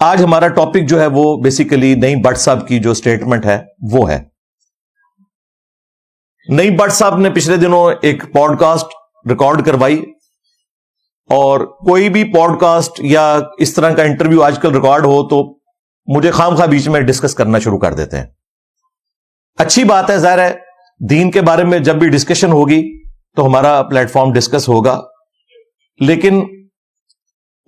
آج ہمارا ٹاپک جو ہے وہ بیسیکلی نعیم بٹ صاحب کی جو سٹیٹمنٹ ہے وہ ہے. نعیم بٹ صاحب نے پچھلے دنوں ایک پوڈ کاسٹ ریکارڈ کروائی, اور کوئی بھی پوڈ کاسٹ یا اس طرح کا انٹرویو آج کل ریکارڈ ہو تو مجھے خام خواہ بیچ میں ڈسکس کرنا شروع کر دیتے ہیں. اچھی بات ہے, ظاہر ہے دین کے بارے میں جب بھی ڈسکشن ہوگی تو ہمارا پلیٹ فارم ڈسکس ہوگا, لیکن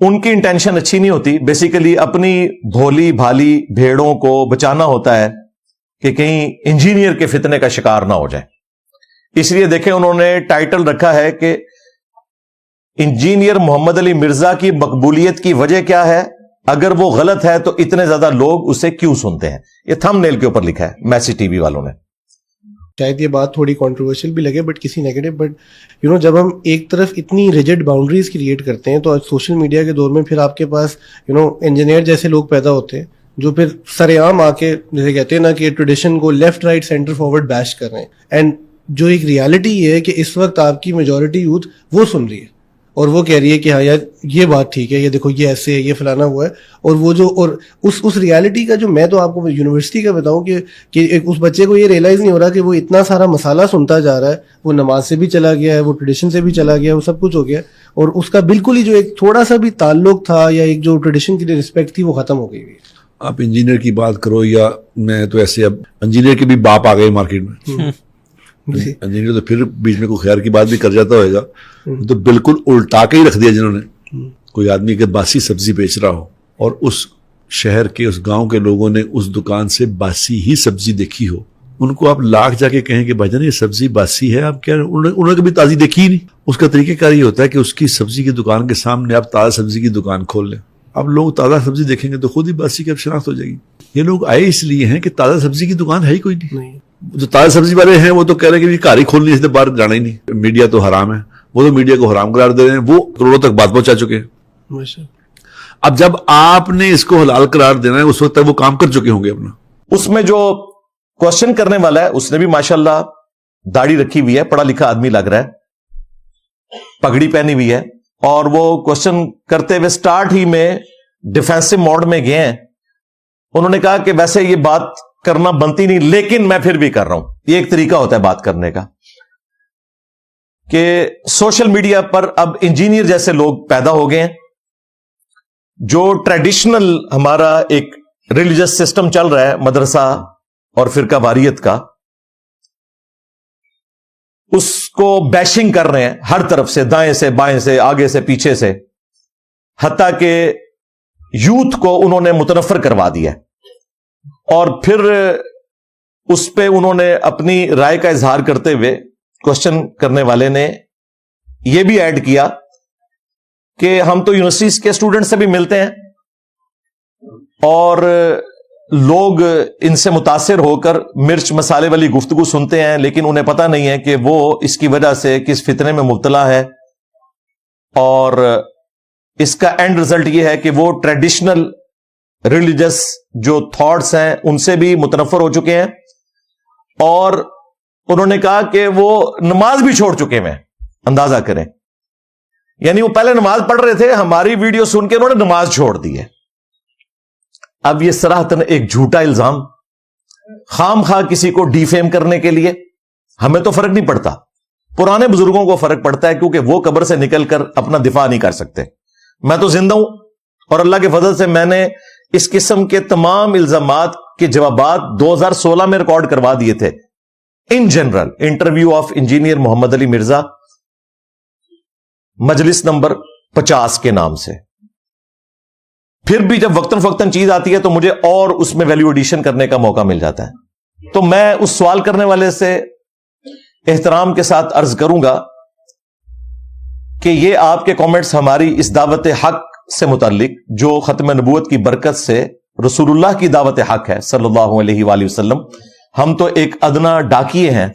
ان کی انٹینشن اچھی نہیں ہوتی. بیسیکلی اپنی بھولی بھالی بھیڑوں کو بچانا ہوتا ہے کہ کہیں انجینئر کے فتنے کا شکار نہ ہو جائے. اس لیے دیکھیں انہوں نے ٹائٹل رکھا ہے کہ انجینئر محمد علی مرزا کی مقبولیت کی وجہ کیا ہے, اگر وہ غلط ہے تو اتنے زیادہ لوگ اسے کیوں سنتے ہیں. یہ تھم نیل کے اوپر لکھا ہے میسی ٹی وی والوں نے. شاید یہ بات تھوڑی کنٹروورشل بھی لگے بٹ کسی نیگیٹو, بٹ جب ہم ایک طرف اتنی ریجڈ باؤنڈریز کریٹ کرتے ہیں تو آج سوشل میڈیا کے دور میں پھر آپ کے پاس انجینئر جیسے لوگ پیدا ہوتے ہیں جو پھر سر عام آ کے جیسے کہتے ہیں نا کہ ٹریڈیشن کو لیفٹ رائٹ سینٹر فارورڈ بیش کر رہے ہیں. اینڈ جو ایک ریالٹی یہ ہے کہ اس وقت آپ کی میجورٹی یوتھ وہ سن رہی ہے اور وہ کہہ رہی ہے کہ ہاں یار یہ بات ٹھیک ہے, یہ دیکھو یہ ایسے ہے, یہ فلانا ہوا ہے. اور وہ جو اور اس ریالٹی کا جو میں تو آپ کو یونیورسٹی کا بتاؤں کہ اس بچے کو یہ ریئلائز نہیں ہو رہا کہ وہ اتنا سارا مسالہ سنتا جا رہا ہے, وہ نماز سے بھی چلا گیا ہے, وہ ٹریڈیشن سے بھی چلا گیا ہے, وہ سب کچھ ہو گیا, اور اس کا بالکل ہی جو ایک تھوڑا سا بھی تعلق تھا یا ایک جو ٹریڈیشن کی رسپیکٹ تھی وہ ختم ہو گئی. آپ انجینئر کی بات کرو یا میں تو ایسے, اب انجینئر کے بھی باپ آ گئے مارکیٹ میں. انجینئر تو پھر بیچ میں کوئی خیر کی بات بھی کر جاتا ہوئے گا, تو بالکل الٹا کے ہی رکھ دیا جنہوں نے. کوئی آدمی اگر باسی سبزی بیچ رہا ہو اور اس شہر کے اس گاؤں کے لوگوں نے اس دکان سے باسی ہی سبزی دیکھی ہو, ان کو آپ لاکھ جا کے کہیں کہ بھائی جان یہ سبزی باسی ہے, آپ کیا انہوں نے کبھی تازی دیکھی ہی نہیں. اس کا طریقہ کار یہ ہوتا ہے کہ اس کی سبزی کی دکان کے سامنے آپ تازہ سبزی کی دکان کھول لیں. اب لوگ تازہ سبزی دیکھیں گے تو خود ہی باسی کی اب شناخت ہو جائے گی. یہ لوگ آئے اس لیے ہیں کہ تازہ سبزی کی دکان ہے ہی کوئی نہیں. جو تازہ سبزی والے ہیں وہ تو کہہ رہے ہیں کہ گھر ہی کھولنی ہے, اس نے باہر جانا ہی نہیں. میڈیا تو حرام ہے, وہ تو میڈیا کو حرام قرار دے رہے ہیں, وہ کروڑوں تک بات پہنچا چکے ہیں. اب جب آپ نے اس کو حلال قرار دینا ہے اس وقت تک وہ کام کر چکے ہوں گے اپنا. اس میں جو کوشچن کرنے والا ہے اس نے بھی ماشاءاللہ داڑھی رکھی ہوئی ہے, پڑھا لکھا آدمی لگ رہا ہے, پگڑی پہنی ہوئی ہے, اور وہ کوشچن کرتے ہوئے سٹارٹ ہی میں ڈیفینسو موڈ میں گئے ہیں. انہوں نے کہا کہ ویسے یہ بات کرنا بنتی نہیں لیکن میں پھر بھی کر رہا ہوں. یہ ایک طریقہ ہوتا ہے بات کرنے کا کہ سوشل میڈیا پر اب انجینئر جیسے لوگ پیدا ہو گئے ہیں. جو ٹریڈیشنل ہمارا ایک ریلیجس سسٹم چل رہا ہے مدرسہ اور فرقہ واریت کا, اس کو بیشنگ کر رہے ہیں ہر طرف سے, دائیں سے بائیں سے, آگے سے پیچھے سے, حتیٰ کہ یوتھ کو انہوں نے متنفر کروا دیا. اور پھر اس پہ انہوں نے اپنی رائے کا اظہار کرتے ہوئے کوشچن کرنے والے نے یہ بھی ایڈ کیا کہ ہم تو یونیورسٹیز کے اسٹوڈنٹ سے بھی ملتے ہیں اور لوگ ان سے متاثر ہو کر مرچ مسالے والی گفتگو سنتے ہیں, لیکن انہیں پتہ نہیں ہے کہ وہ اس کی وجہ سے کس فتنے میں مبتلا ہے, اور اس کا اینڈ رزلٹ یہ ہے کہ وہ ٹریڈیشنل ریلیجس جو تھاٹس ہیں ان سے بھی متنفر ہو چکے ہیں, اور انہوں نے کہا کہ وہ نماز بھی چھوڑ چکے ہیں. اندازہ کریں, یعنی وہ پہلے نماز پڑھ رہے تھے, ہماری ویڈیو سن کے انہوں نے نماز چھوڑ دی ہے. اب یہ صراحتاً ایک جھوٹا الزام خام خواہ کسی کو ڈیفیم کرنے کے لیے. ہمیں تو فرق نہیں پڑتا, پرانے بزرگوں کو فرق پڑتا ہے کیونکہ وہ قبر سے نکل کر اپنا دفاع نہیں کر سکتے. میں تو زندہ ہوں اور اللہ کے فضل سے میں نے اس قسم کے تمام الزامات کے جوابات 2016 میں ریکارڈ کروا دیے تھے. ان general interview of engineer Muhammad Ali Mirza, مجلس نمبر 50 کے نام سے. پھر بھی جب وقتاً فوقتاً چیز آتی ہے تو مجھے اور اس میں ویلیو ایڈیشن کرنے کا موقع مل جاتا ہے. تو میں اس سوال کرنے والے سے احترام کے ساتھ عرض کروں گا کہ یہ آپ کے کامنٹس ہماری اس دعوت حق سے متعلق جو ختم نبوت کی برکت سے رسول اللہ کی دعوت حق ہے صلی اللہ علیہ وآلہ وسلم, ہم تو ایک ادنا ڈاکیے ہیں.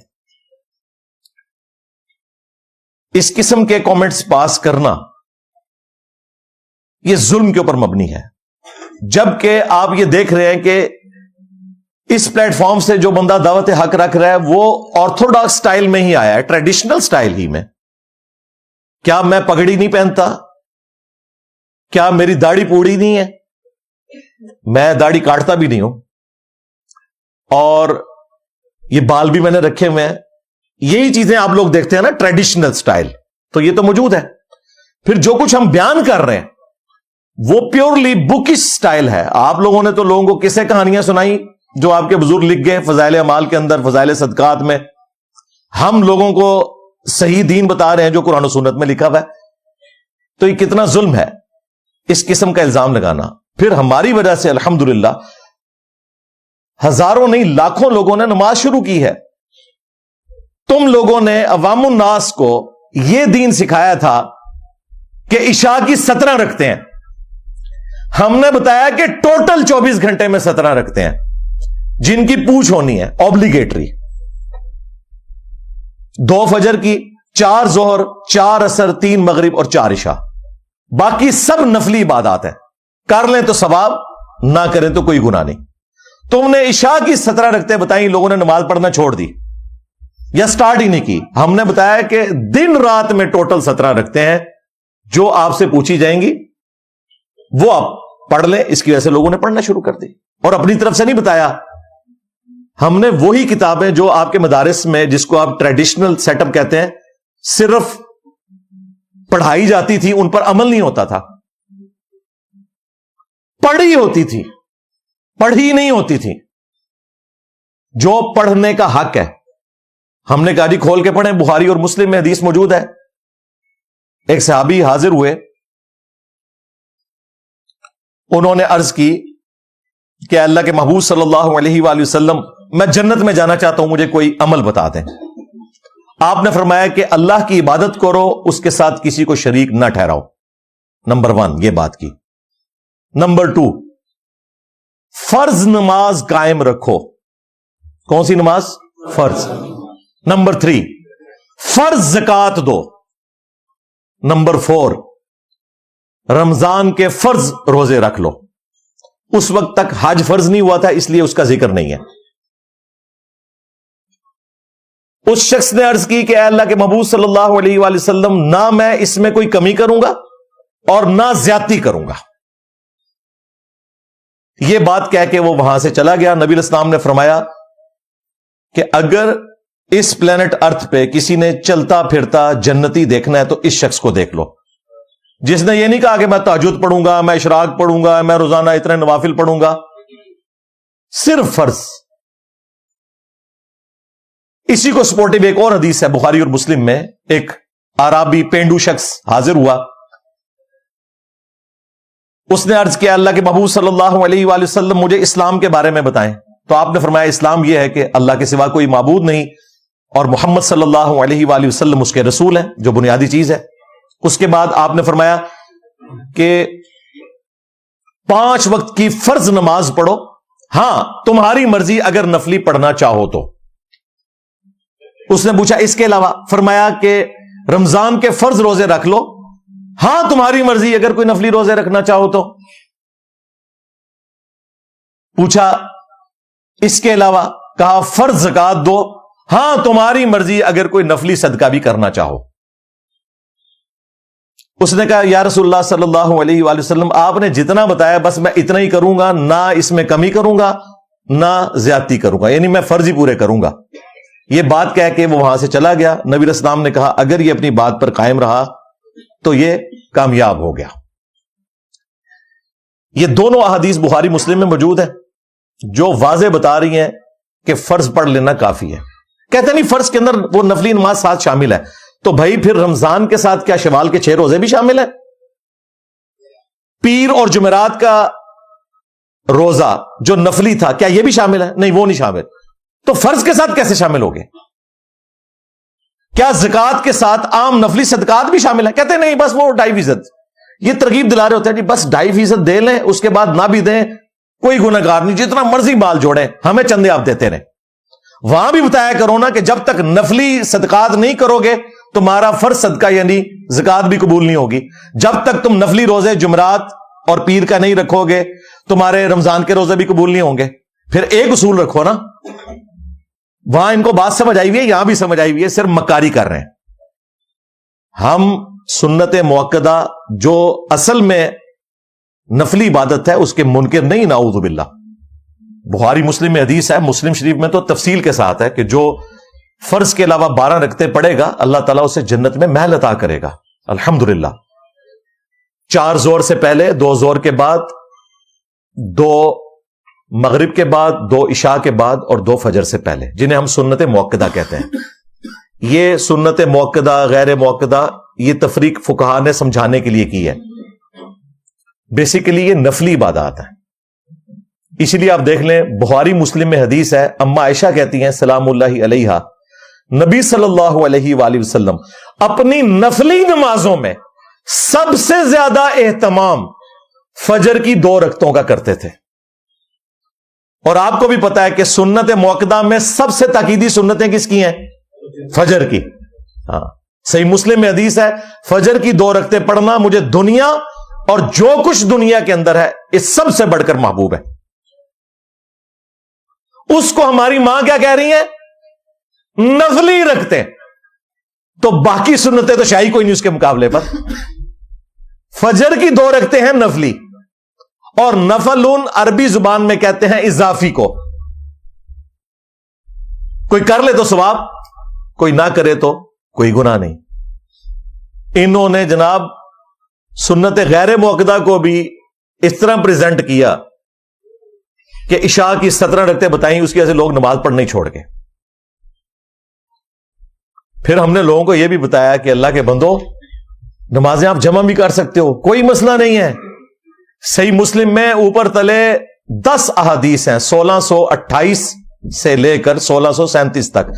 اس قسم کے کامنٹس پاس کرنا یہ ظلم کے اوپر مبنی ہے, جبکہ آپ یہ دیکھ رہے ہیں کہ اس پلیٹ فارم سے جو بندہ دعوت حق رکھ رہا ہے وہ آرتھوڈاکس سٹائل میں ہی آیا ہے, ٹریڈیشنل سٹائل ہی میں. کیا میں پگڑی نہیں پہنتا؟ کیا میری داڑھی پوڑی نہیں ہے؟ میں داڑھی کاٹتا بھی نہیں ہوں, اور یہ بال بھی میں نے رکھے ہوئے ہیں. یہی چیزیں آپ لوگ دیکھتے ہیں نا, ٹریڈیشنل سٹائل, تو یہ تو موجود ہے. پھر جو کچھ ہم بیان کر رہے ہیں وہ پیورلی بکش سٹائل ہے. آپ لوگوں نے تو لوگوں کو قصے کہانیاں سنائی جو آپ کے بزرگ لکھ گئے فضائل اعمال کے اندر, فضائل صدقات میں. ہم لوگوں کو صحیح دین بتا رہے ہیں جو قرآن و سنت میں لکھا ہوا ہے. تو یہ کتنا ظلم ہے اس قسم کا الزام لگانا. پھر ہماری وجہ سے الحمدللہ ہزاروں نہیں لاکھوں لوگوں نے نماز شروع کی ہے. تم لوگوں نے عوام الناس کو یہ دین سکھایا تھا کہ عشاء کی 17 رکھتے ہیں, ہم نے بتایا کہ ٹوٹل 24 گھنٹے میں 17 رکھتے ہیں جن کی پوچھ ہونی ہے اوبلیگیٹری. 2 فجر کی, 4 ظہر, 4 عصر, 3 مغرب اور 4 عشاء. باقی سب نفلی عبادات ہیں, کر لیں تو ثواب, نہ کریں تو کوئی گناہ نہیں. تم نے عشاء کی 17 رکھتے بتائیں, لوگوں نے نماز پڑھنا چھوڑ دی یا سٹارٹ ہی نہیں کی. ہم نے بتایا کہ دن رات میں ٹوٹل 17 رکھتے ہیں, جو آپ سے پوچھی جائیں گی وہ آپ پڑھ لیں. اس کی وجہ سے لوگوں نے پڑھنا شروع کر دی, اور اپنی طرف سے نہیں بتایا. ہم نے وہی کتابیں جو آپ کے مدارس میں, جس کو آپ ٹریڈیشنل سیٹ اپ کہتے ہیں, صرف پڑھائی جاتی تھی, ان پر عمل نہیں ہوتا تھا. پڑھی ہوتی تھی, پڑھی نہیں ہوتی تھی. جو پڑھنے کا حق ہے, ہم نے کہا جی کھول کے پڑھیں, بخاری اور مسلم میں حدیث موجود ہے. ایک صحابی حاضر ہوئے, انہوں نے عرض کی کہ اللہ کے محبوب صلی اللہ علیہ وآلہ وسلم, میں جنت میں جانا چاہتا ہوں, مجھے کوئی عمل بتا دیں. آپ نے فرمایا کہ اللہ کی عبادت کرو, اس کے ساتھ کسی کو شریک نہ ٹھہراؤ. نمبر 1 یہ بات کی. نمبر 2 فرض نماز قائم رکھو. کون سی نماز؟ فرض. نمبر 3 فرض زکات دو. نمبر 4 رمضان کے فرض روزے رکھ لو. اس وقت تک حج فرض نہیں ہوا تھا, اس لیے اس کا ذکر نہیں ہے. اس شخص نے عرض کی کہ اے اللہ کے محبوب صلی اللہ علیہ وآلہ وسلم, نہ میں اس میں کوئی کمی کروں گا اور نہ زیادتی کروں گا. یہ بات کہہ کے وہ وہاں سے چلا گیا. نبی الاسلام نے فرمایا کہ اگر اس پلانٹ ارتھ پہ کسی نے چلتا پھرتا جنتی دیکھنا ہے تو اس شخص کو دیکھ لو, جس نے یہ نہیں کہا کہ میں تہجد پڑھوں گا, میں اشراق پڑھوں گا, میں روزانہ اتنے نوافل پڑھوں گا, صرف فرض. اسی کو سپورٹیو ایک اور حدیث ہے بخاری اور مسلم میں. ایک عرابی پینڈو شخص حاضر ہوا, اس نے عرض کیا اللہ کے محبوب صلی اللہ علیہ وآلہ وسلم مجھے اسلام کے بارے میں بتائیں. تو آپ نے فرمایا اسلام یہ ہے کہ اللہ کے سوا کوئی معبود نہیں اور محمد صلی اللہ علیہ وآلہ وسلم اس کے رسول ہیں, جو بنیادی چیز ہے. اس کے بعد آپ نے فرمایا کہ 5 وقت کی فرض نماز پڑھو, ہاں تمہاری مرضی اگر نفلی پڑھنا چاہو تو. اس نے پوچھا اس کے علاوہ؟ فرمایا کہ رمضان کے فرض روزے رکھ لو, ہاں تمہاری مرضی اگر کوئی نفلی روزے رکھنا چاہو تو. پوچھا اس کے علاوہ؟ کہا فرض زکات دو, ہاں تمہاری مرضی اگر کوئی نفلی صدقہ بھی کرنا چاہو. اس نے کہا یا رسول اللہ صلی اللہ علیہ وآلہ وسلم, آپ نے جتنا بتایا بس میں اتنا ہی کروں گا, نہ اس میں کمی کروں گا نہ زیادتی کروں گا, یعنی میں فرض ہی پورے کروں گا. یہ بات کہہ کے وہ وہاں سے چلا گیا. نبی علیہ السلام نے کہا اگر یہ اپنی بات پر قائم رہا تو یہ کامیاب ہو گیا. یہ دونوں احادیث بخاری مسلم میں موجود ہیں جو واضح بتا رہی ہیں کہ فرض پڑھ لینا کافی ہے. کہتے نہیں فرض کے اندر وہ نفلی نماز ساتھ شامل ہے, تو بھائی پھر رمضان کے ساتھ کیا شوال کے 6 روزے بھی شامل ہیں؟ پیر اور جمعرات کا روزہ جو نفلی تھا کیا یہ بھی شامل ہے؟ نہیں, وہ نہیں شامل. تو فرض کے ساتھ کیسے شامل ہو گئے؟ کیا زکات کے ساتھ عام نفلی صدقات بھی شامل ہیں؟ کہتے نہیں بس وہ 2.5%. یہ ترغیب دلا رہے ہوتے ہیں جی بس 2.5% دے لیں, اس کے بعد نہ بھی دیں کوئی گناہگار نہیں, جتنا مرضی بال جوڑیں, ہمیں چندے آپ دیتے رہیں. وہاں بھی بتایا کرو نا کہ جب تک نفلی صدقات نہیں کرو گے تمہارا فرض صدقہ یعنی زکات بھی قبول نہیں ہوگی. جب تک تم نفلی روزے جمعرات اور پیر کا نہیں رکھو گے تمہارے رمضان کے روزے بھی قبول نہیں ہوں گے. پھر ایک اصول رکھو نا. وہاں ان کو بات سمجھ آئی ہوئی ہے, یہاں بھی سمجھ آئی ہوئی ہے, صرف مکاری کر رہے ہیں. ہم سنت موقدہ جو اصل میں نفلی عبادت ہے, اس کے منکر نہیں, نعوذ باللہ. بخاری مسلم میں حدیث ہے, مسلم شریف میں تو تفصیل کے ساتھ ہے کہ جو فرض کے علاوہ 12 رکعتیں پڑھے گا اللہ تعالیٰ اسے جنت میں محل عطا کرے گا. الحمدللہ. 4 ظہر سے پہلے, 2 ظہر کے بعد, 2 مغرب کے بعد, 2 عشاء کے بعد اور 2 فجر سے پہلے, جنہیں ہم سنت موقدہ کہتے ہیں. یہ سنت موقدہ, غیر موقدہ, یہ تفریق فقہا نے سمجھانے کے لیے کی ہے. بیسیکلی یہ نفلی عبادات ہیں. اس لیے آپ دیکھ لیں بخاری مسلم میں حدیث ہے, اما عائشہ کہتی ہیں سلام اللہ علیہا, نبی صلی اللہ علیہ وآلہ وسلم اپنی نفلی نمازوں میں سب سے زیادہ اہتمام فجر کی 2 رکعتوں کا کرتے تھے. اور آپ کو بھی پتا ہے کہ سنت موقدہ میں سب سے تاکیدی سنتیں کس کی ہیں؟ فجر کی. ہاں, صحیح مسلم میں حدیث ہے, فجر کی 2 رکعتیں پڑھنا مجھے دنیا اور جو کچھ دنیا کے اندر ہے اس سب سے بڑھ کر محبوب ہے. اس کو ہماری ماں کیا کہہ رہی ہیں؟ نفلی رکھتے. تو باقی سنتیں تو شاہی کوئی نہیں اس کے مقابلے پر. فجر کی 2 رکعتیں ہیں نفلی, اور نفلون عربی زبان میں کہتے ہیں اضافی کو. کوئی کر لے تو ثواب, کوئی نہ کرے تو کوئی گناہ نہیں. انہوں نے جناب سنت غیر موقدہ کو بھی اس طرح پریزنٹ کیا کہ عشاء کی 17 رکعتیں بتائیں, اس کی وجہ سے لوگ نماز پڑھنا ہی چھوڑ گئے. پھر ہم نے لوگوں کو یہ بھی بتایا کہ اللہ کے بندو, نمازیں آپ جمع بھی کر سکتے ہو, کوئی مسئلہ نہیں ہے. صحیح مسلم میں اوپر تلے 10 احادیث ہیں, 1628 سے لے کر 1637 تک.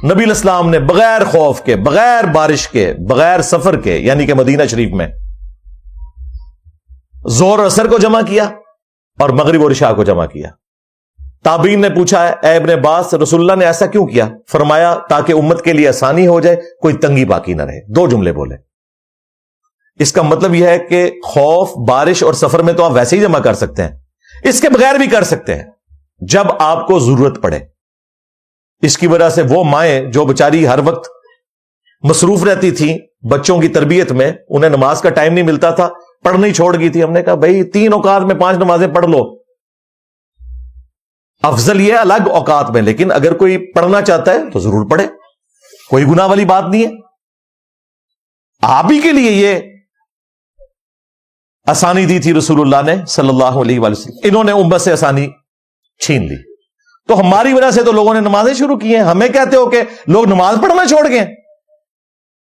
نبی الاسلام نے بغیر خوف کے, بغیر بارش کے, بغیر سفر کے, یعنی کہ مدینہ شریف میں ظہر اور عصر کو جمع کیا اور مغرب اور عشاء کو جمع کیا. تابعین نے پوچھا ہے اے ابن عباس, رسول اللہ نے ایسا کیوں کیا؟ فرمایا تاکہ امت کے لیے آسانی ہو جائے, کوئی تنگی باقی نہ رہے. 2 جملے بولے. اس کا مطلب یہ ہے کہ خوف, بارش اور سفر میں تو آپ ویسے ہی جمع کر سکتے ہیں, اس کے بغیر بھی کر سکتے ہیں جب آپ کو ضرورت پڑے. اس کی وجہ سے وہ مائیں جو بیچاری ہر وقت مصروف رہتی تھیں بچوں کی تربیت میں, انہیں نماز کا ٹائم نہیں ملتا تھا, پڑھنا ہی چھوڑ گئی تھی. ہم نے کہا بھائی 3 اوقات میں 5 نمازیں پڑھ لو. افضل یہ الگ اوقات میں, لیکن اگر کوئی پڑھنا چاہتا ہے تو ضرور پڑھے, کوئی گناہ والی بات نہیں ہے. آپ ہی کے لیے یہ آسانی دی تھی رسول اللہ نے صلی اللہ علیہ وآلہ وسلم. انہوں نے امت سے آسانی چھین لی, تو ہماری وجہ سے تو لوگوں نے نمازیں شروع کی ہیں. ہمیں کہتے ہو کہ لوگ نماز پڑھنا چھوڑ گئے.